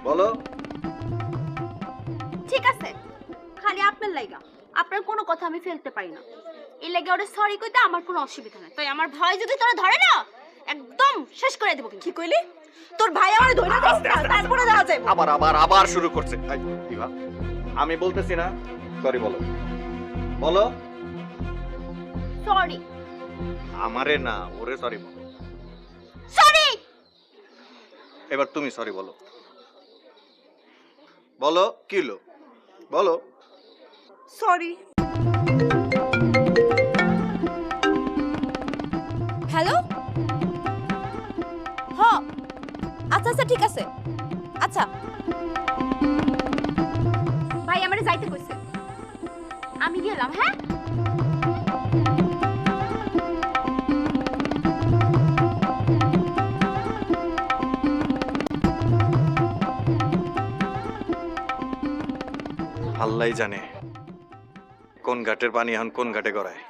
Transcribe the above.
বলো। ঠিক আছে, খালি আপনার লাইগা আপনার কোনো কথা আমি ফেলতে পারি না, এই লাগে ওরে সরি কইতে আমার কোনো অসুবিধা নাই। তাই আমার ভাই যদি তোরা ধরে না একদম শেষ করে দেবো। কি কইলি? তোর ভাই আমারে ধইরা দিস না, তারপরে দেখা যাইব। আবার শুরু করছে। দিবা, আমি বলতেছি না সরি বলো। বলো। সরি। আমারে না, ওরে সরি বলো। সরি। এবার তুমি সরি বলো। বলো কি হলো? বলো। সরি। হ্যালো, হ আচ্ছা আচ্ছা ঠিক আছে, আচ্ছা। ভাই আমারে যাইতে কইছে, আমি গেলাম। হ্যাঁ, আল্লাহই জানে কোন ঘাটের পানি এখন কোন ঘাটে গড়ায়।